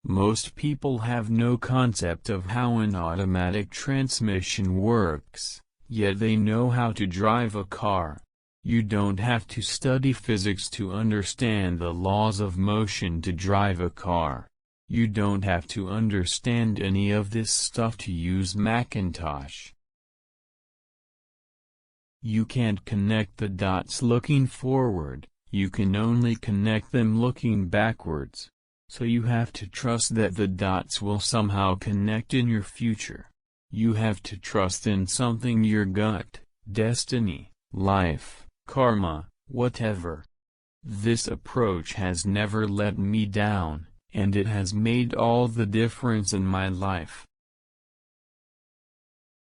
Most people have no concept of how an automatic transmission works, yet they know how to drive a car. You don't have to study physics to understand the laws of motion to drive a car. You don't have to understand any of this stuff to use Macintosh. You can't connect the dots looking forward, you can only connect them looking backwards. So you have to trust that the dots will somehow connect in your future. You have to trust in something, your gut, destiny, life, karma, whatever. This approach has never let me down, and it has made all the difference in my life.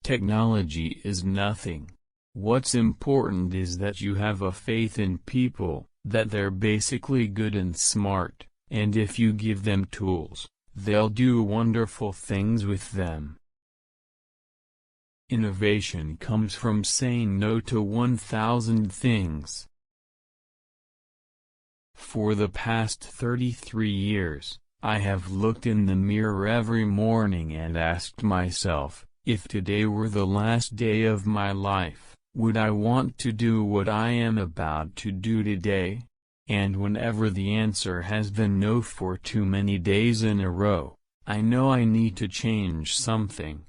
Technology is nothing. What's important is that you have a faith in people, that they're basically good and smart, and if you give them tools, they'll do wonderful things with them. Innovation comes from saying no to 1,000 things. For the past 33 years, I have looked in the mirror every morning and asked myself, if today were the last day of my life, would I want to do what I am about to do today? And whenever the answer has been no for too many days in a row, I know I need to change something.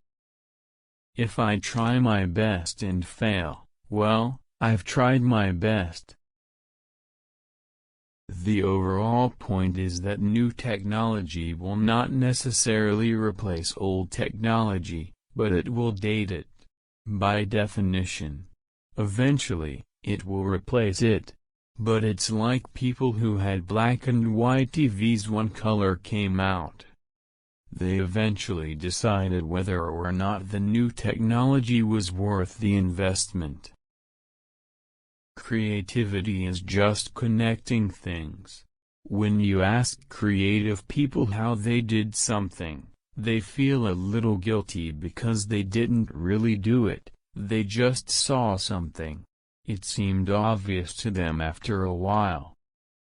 If I try my best and fail, well, I've tried my best. The overall point is that new technology will not necessarily replace old technology, but it will date it. By definition. Eventually, it will replace it. But it's like people who had black and white TVs when color came out. They eventually decided whether or not the new technology was worth the investment. Creativity is just connecting things. When you ask creative people how they did something, they feel a little guilty because they didn't really do it, they just saw something. It seemed obvious to them after a while.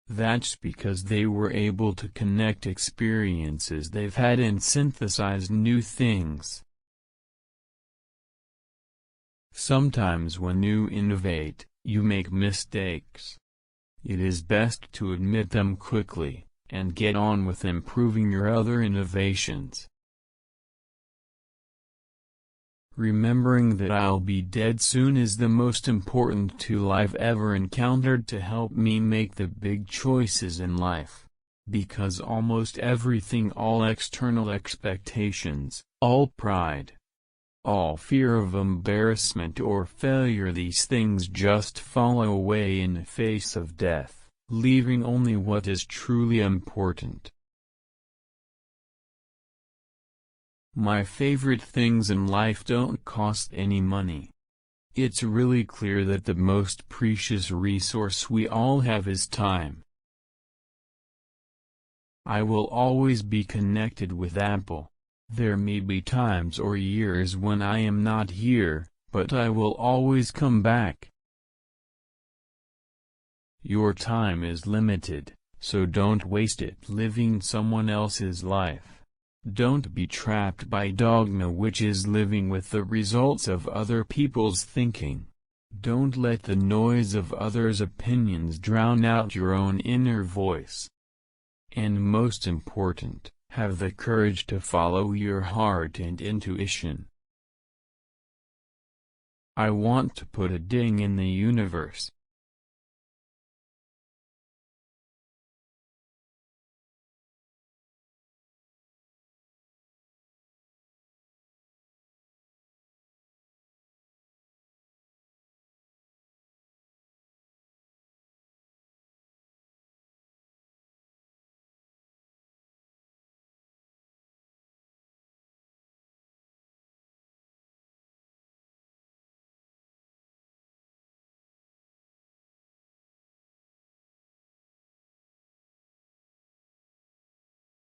That's because they were able to connect experiences they've had and synthesize new things. Sometimes when you innovate, you make mistakes. It is best to admit them quickly, and get on with improving your other innovations. Remembering that I'll be dead soon is the most important tool I've ever encountered to help me make the big choices in life. Because almost everything, all external expectations, all pride, all fear of embarrassment or failure, these things just fall away in the face of death, leaving only what is truly important. My favorite things in life don't cost any money. It's really clear that the most precious resource we all have is time. I will always be connected with Apple. There may be times or years when I am not here, but I will always come back. Your time is limited, so don't waste it living someone else's life. Don't be trapped by dogma, which is living with the results of other people's thinking. Don't let the noise of others' opinions drown out your own inner voice. And most important, have the courage to follow your heart and intuition. I want to put a ding in the universe.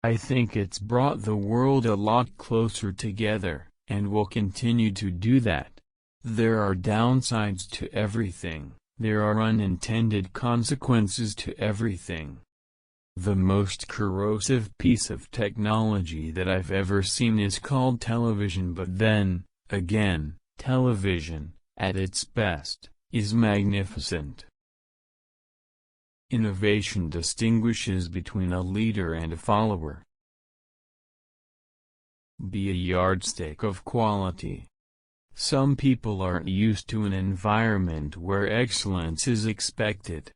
I think it's brought the world a lot closer together, and will continue to do that. There are downsides to everything, there are unintended consequences to everything. The most corrosive piece of technology that I've ever seen is called television, but then, again, television, at its best, is magnificent. Innovation distinguishes between a leader and a follower. Be a yardstick of quality. Some people aren't used to an environment where excellence is expected.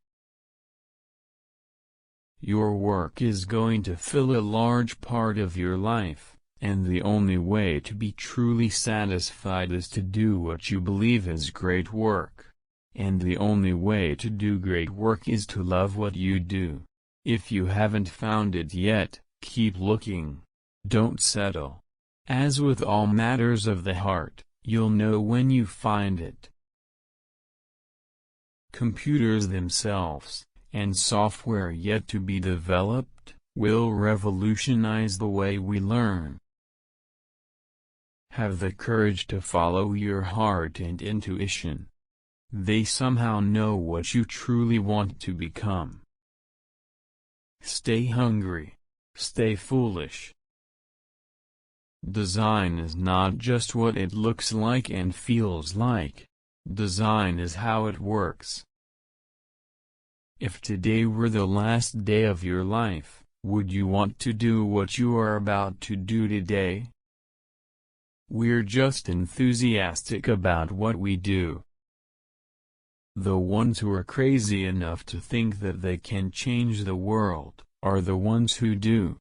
Your work is going to fill a large part of your life, and the only way to be truly satisfied is to do what you believe is great work. And the only way to do great work is to love what you do. If you haven't found it yet, keep looking. Don't settle. As with all matters of the heart, you'll know when you find it. Computers themselves, and software yet to be developed, will revolutionize the way we learn. Have the courage to follow your heart and intuition. They somehow know what you truly want to become. Stay hungry. Stay foolish. Design is not just what it looks like and feels like. Design is how it works. If today were the last day of your life, would you want to do what you are about to do today? We're just enthusiastic about what we do. The ones who are crazy enough to think that they can change the world, are the ones who do.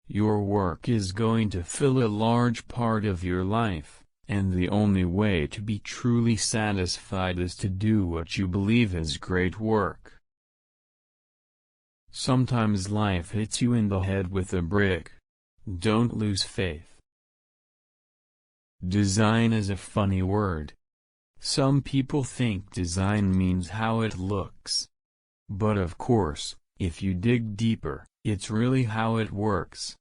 Your work is going to fill a large part of your life, and the only way to be truly satisfied is to do what you believe is great work. Sometimes life hits you in the head with a brick. Don't lose faith. Design is a funny word. Some people think design means how it looks. But of course, if you dig deeper, it's really how it works.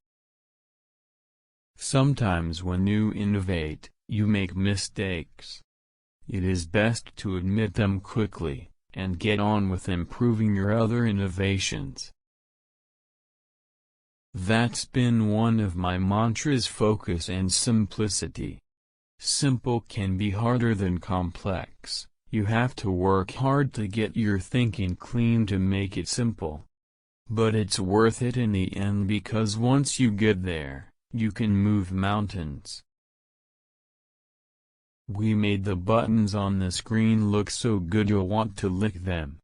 Sometimes when you innovate, you make mistakes. It is best to admit them quickly, and get on with improving your other innovations. That's been one of my mantras: focus and simplicity. Simple can be harder than complex. You have to work hard to get your thinking clean to make it simple. But it's worth it in the end, because once you get there, you can move mountains. We made the buttons on the screen look so good you'll want to lick them.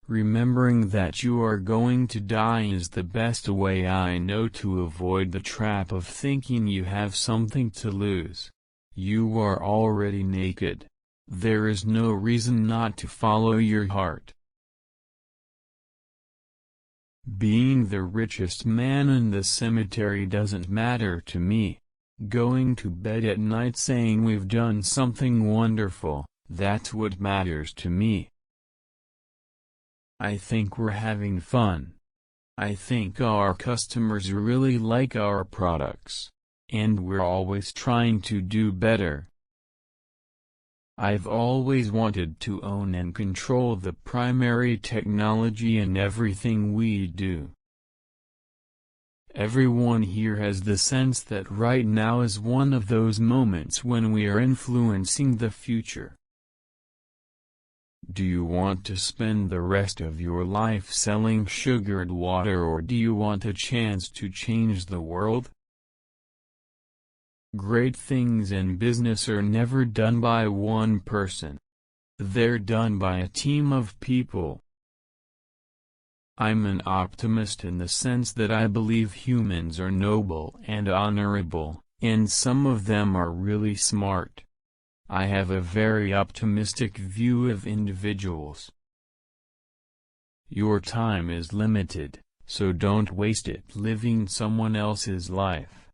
Remembering that you are going to die is the best way I know to avoid the trap of thinking you have something to lose. You are already naked. There is no reason not to follow your heart. Being the richest man in the cemetery doesn't matter to me. Going to bed at night saying we've done something wonderful, that's what matters to me. I think we're having fun. I think our customers really like our products. And we're always trying to do better. I've always wanted to own and control the primary technology in everything we do. Everyone here has the sense that right now is one of those moments when we are influencing the future. Do you want to spend the rest of your life selling sugared water, or do you want a chance to change the world? Great things in business are never done by one person. They're done by a team of people. I'm an optimist in the sense that I believe humans are noble and honorable, and some of them are really smart. I have a very optimistic view of individuals. Your time is limited, so don't waste it living someone else's life.